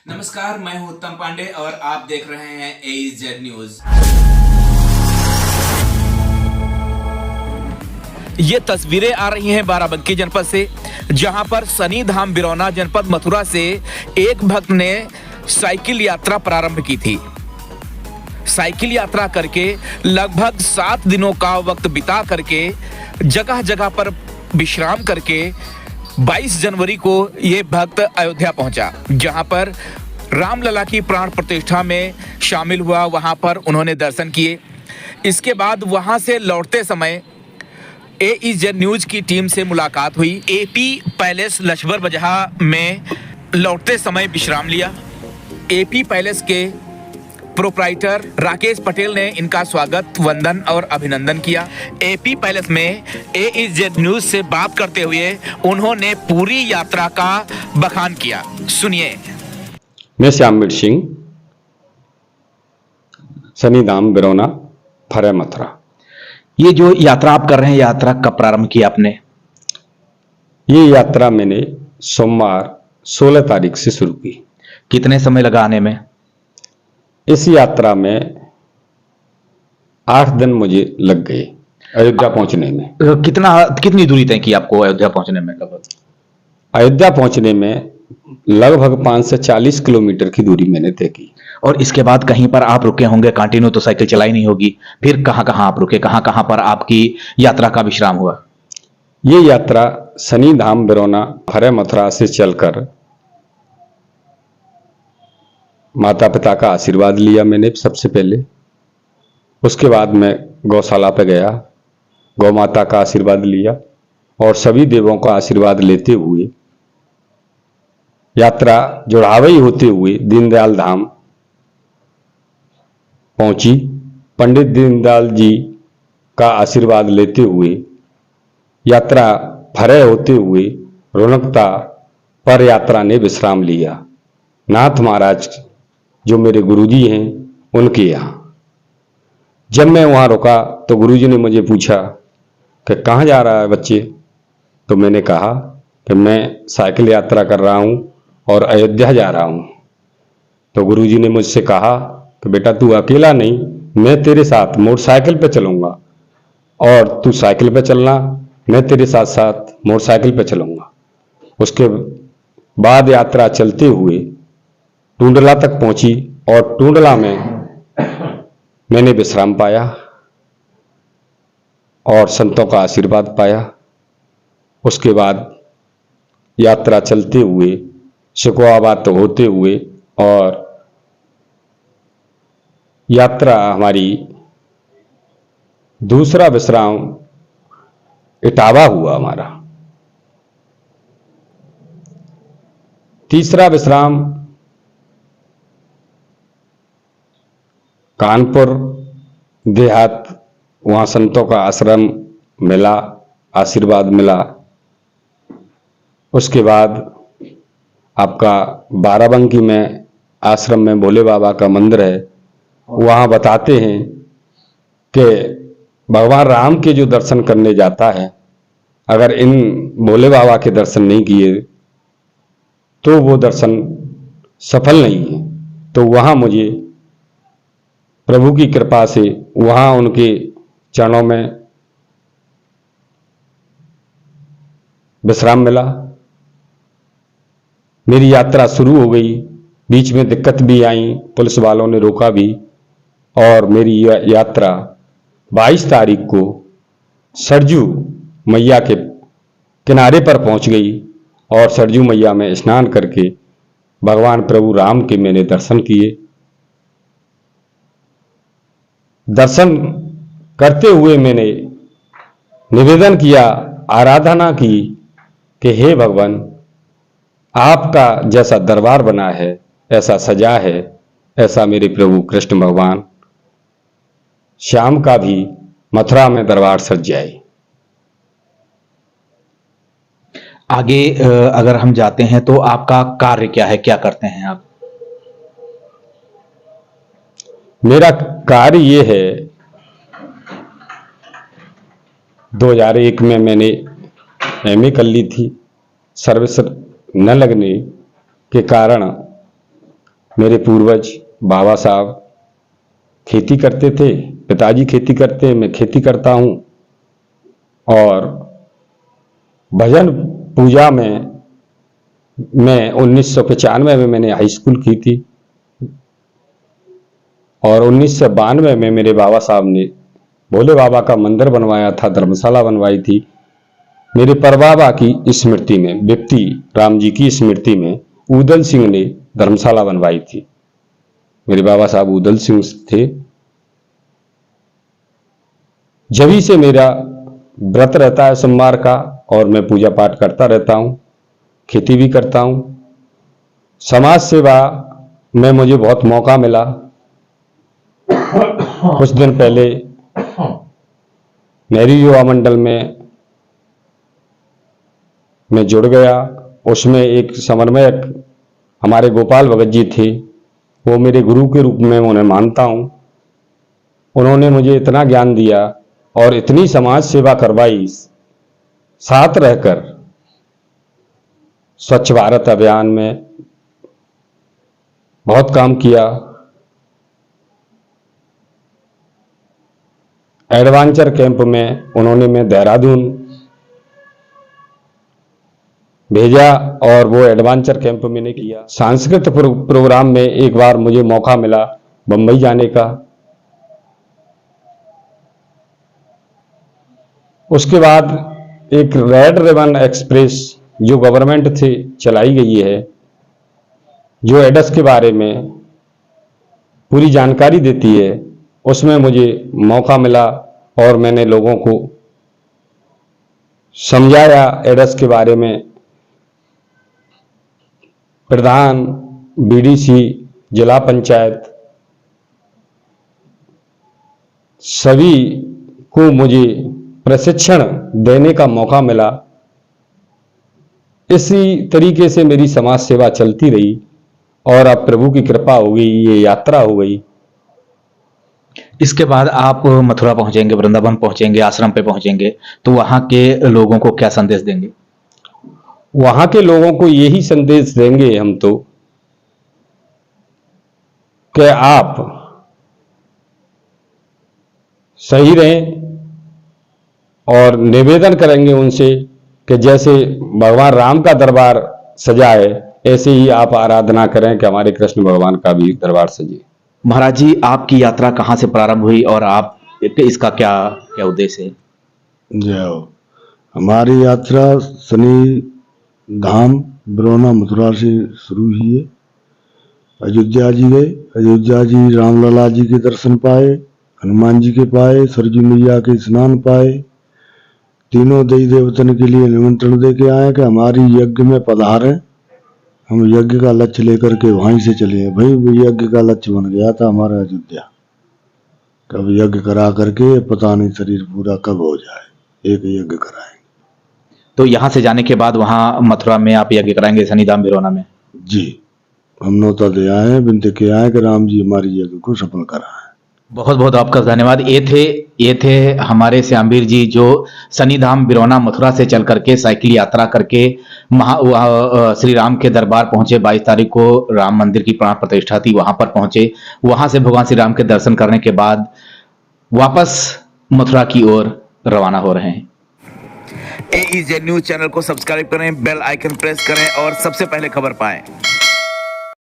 नमस्कार, मैं हूं उत्तम पांडे और आप देख रहे हैं AEZ न्यूज। ये तस्वीरें आ रही हैं बाराबंकी जनपद से, जहां पर शनि धाम बिरौना जनपद मथुरा से एक भक्त ने साइकिल यात्रा प्रारंभ की थी। साइकिल यात्रा करके लगभग 7 दिनों का वक्त बिता करके जगह जगह पर विश्राम करके 22 जनवरी को ये भक्त अयोध्या पहुंचा, जहां पर रामलला की प्राण प्रतिष्ठा में शामिल हुआ। वहां पर उन्होंने दर्शन किए। इसके बाद वहां से लौटते समय AEZ न्यूज की टीम से मुलाकात हुई। AP पैलेस लक्ष्मण बजहा में लौटते समय विश्राम लिया। AP पैलेस के प्रोप्राइटर राकेश पटेल ने इनका स्वागत, वंदन और अभिनंदन किया। AP पैलेस में AEZ न्यूज से बात करते हुए उन्होंने पूरी यात्रा का बखान किया। सुनिए। मैं श्यामवीर सिंह, शनि धाम बिरौना, फरे मथुरा। ये जो यात्रा आप कर रहे हैं, यात्रा कब प्रारंभ की आपने? ये यात्रा मैंने सोमवार 16 तारीख से शुरू की। कितने समय लगा आने में? इस यात्रा में 8 दिन मुझे लग गए अयोध्या पहुंचने में। कितनी दूरी तय की आपको अयोध्या पहुंचने में? अयोध्या पहुंचने में लगभग 5 से 40 किलोमीटर की दूरी मैंने तय की। और इसके बाद कहीं पर आप रुके होंगे, कंटिन्यू तो साइकिल चलाई नहीं होगी। फिर कहां कहां आप रुके, कहां कहां पर आपकी यात्रा का विश्राम हुआ? ये यात्रा शनि धाम बिरौना फरे मथुरा से चलकर माता पिता का आशीर्वाद लिया मैंने सबसे पहले। उसके बाद मैं गौशाला पे गया, गौ माता का आशीर्वाद लिया और सभी देवों का आशीर्वाद लेते हुए यात्रा जोड़ावई होते हुए दीनदयाल धाम पहुंची। पंडित दीनदयाल जी का आशीर्वाद लेते हुए यात्रा फरे होते हुए रौनकता पर यात्रा ने विश्राम लिया। नाथ महाराज जो मेरे गुरुजी हैं उनके यहाँ जब मैं वहाँ रुका तो गुरुजी ने मुझे पूछा कि कहाँ जा रहा है बच्चे? तो मैंने कहा कि मैं साइकिल यात्रा कर रहा हूँ और अयोध्या जा रहा हूँ। तो गुरुजी ने मुझसे कहा कि बेटा तू अकेला नहीं, मैं तेरे साथ मोटरसाइकिल पे चलूँगा और तू साइकिल पे चलना, मैं तेरे साथ साथ मोटरसाइकिल पे चलूँगा। उसके बाद यात्रा चलते हुए टूंडला तक पहुंची और टूंडला में मैंने विश्राम पाया और संतों का आशीर्वाद पाया। उसके बाद यात्रा चलते हुए शिकोहाबाद होते हुए और यात्रा हमारी दूसरा विश्राम इटावा हुआ हमारा। तीसरा विश्राम कानपुर देहात, वहाँ संतों का आश्रम मिला, आशीर्वाद मिला। उसके बाद आपका बाराबंकी में आश्रम में भोले बाबा का मंदिर है। वहाँ बताते हैं कि भगवान राम के जो दर्शन करने जाता है, अगर इन भोले बाबा के दर्शन नहीं किए तो वो दर्शन सफल नहीं है। तो वहाँ मुझे प्रभु की कृपा से वहाँ उनके चरणों में विश्राम मिला। मेरी यात्रा शुरू हो गई। बीच में दिक्कत भी आई, पुलिस वालों ने रोका भी और मेरी यात्रा 22 तारीख को सरजू मैया के किनारे पर पहुंच गई और सरजू मैया में स्नान करके भगवान प्रभु राम के मैंने दर्शन किए। दर्शन करते हुए मैंने निवेदन किया, आराधना की कि हे भगवान, आपका जैसा दरबार बना है, ऐसा सजा है, ऐसा मेरे प्रभु कृष्ण भगवान श्याम का भी मथुरा में दरबार सज जाए। आगे अगर हम जाते हैं तो आपका कार्य क्या है, क्या करते हैं आप? मेरा कार्य ये है, 2001 में मैंने MA कर ली थी। सर्विस न लगने के कारण मेरे पूर्वज बाबा साहब खेती करते थे, पिताजी खेती करते हैं, मैं खेती करता हूँ। और भजन पूजा में मैं 1995 में मैंने हाई स्कूल की थी और 1992 में मेरे बाबा साहब ने भोले बाबा का मंदिर बनवाया था, धर्मशाला बनवाई थी। मेरे परबाबा की स्मृति में, विप्ती राम जी की स्मृति में उदल सिंह ने धर्मशाला बनवाई थी। मेरे बाबा साहब उदल सिंह थे। जभी से मेरा व्रत रहता है सोमवार का और मैं पूजा पाठ करता रहता हूँ, खेती भी करता हूँ। समाज सेवा में मुझे बहुत मौका मिला। कुछ दिन पहले नेहरू युवा मंडल में मैं जुड़ गया। उसमें एक समन्वयक हमारे गोपाल भगत जी थे, वो मेरे गुरु के रूप में उन्हें मानता हूँ। उन्होंने मुझे इतना ज्ञान दिया और इतनी समाज सेवा करवाई, साथ रहकर स्वच्छ भारत अभियान में बहुत काम किया। एडवेंचर कैंप में उन्होंने मैं देहरादून भेजा और वो एडवेंचर कैंप मैंने किया। सांस्कृतिक प्रोग्राम में एक बार मुझे मौका मिला बम्बई जाने का। उसके बाद एक रेड रिबन एक्सप्रेस जो गवर्नमेंट से चलाई गई है, जो एड्स के बारे में पूरी जानकारी देती है, उसमें मुझे मौका मिला और मैंने लोगों को समझाया एड्स के बारे में। प्रधान, बीडीसी, जिला पंचायत सभी को मुझे प्रशिक्षण देने का मौका मिला। इसी तरीके से मेरी समाज सेवा चलती रही और अब प्रभु की कृपा हो गई, ये यात्रा हो गई। इसके बाद आप मथुरा पहुंचेंगे, वृंदावन पहुंचेंगे, आश्रम पे पहुंचेंगे, तो वहां के लोगों को क्या संदेश देंगे? वहां के लोगों को यही संदेश देंगे हम तो कि आप सही रहें और निवेदन करेंगे उनसे कि जैसे भगवान राम का दरबार सजा है, ऐसे ही आप आराधना करें कि हमारे कृष्ण भगवान का भी दरबार सजे। महाराज जी, आपकी यात्रा कहाँ से प्रारंभ हुई और आप इसका क्या क्या उद्देश्य है? जय हो। हमारी यात्रा शनि धाम बिरौना मथुरा से शुरू हुई है। अयोध्या जी गए, अयोध्या जी रामलला जी के दर्शन पाए, हनुमान जी के पाए, सरजू मैया के स्नान पाए। तीनों देवी देवतन के लिए निमंत्रण दे के आए कि हमारी यज्ञ में पधारें। हम यज्ञ का लक्ष्य लेकर के वहीं से चले। भाई यज्ञ का लक्ष्य बन गया था हमारा अयोध्या। कब यज्ञ करा करके पता नहीं शरीर पूरा कब हो जाए, एक यज्ञ कराएंगे। तो यहाँ से जाने के बाद वहाँ मथुरा में आप यज्ञ कराएंगे शनिधाम बिरौना में? जी, हम नौता दे आए हैं, विनती के आए कि राम जी हमारी यज्ञ को सफल कराएं। बहुत बहुत आपका धन्यवाद। ये थे हमारे श्यामवीर जी जो शनिधाम बिरौना मथुरा से चल करके साइकिल यात्रा करके श्री राम के दरबार पहुंचे। 22 तारीख को राम मंदिर की प्राण प्रतिष्ठा थी, वहां पर पहुंचे। वहां से भगवान श्री राम के दर्शन करने के बाद वापस मथुरा की ओर रवाना हो रहे हैं। AEJ न्यूज चैनल को सब्सक्राइब करें, बेल आइकन प्रेस करें और सबसे पहले खबर पाएं।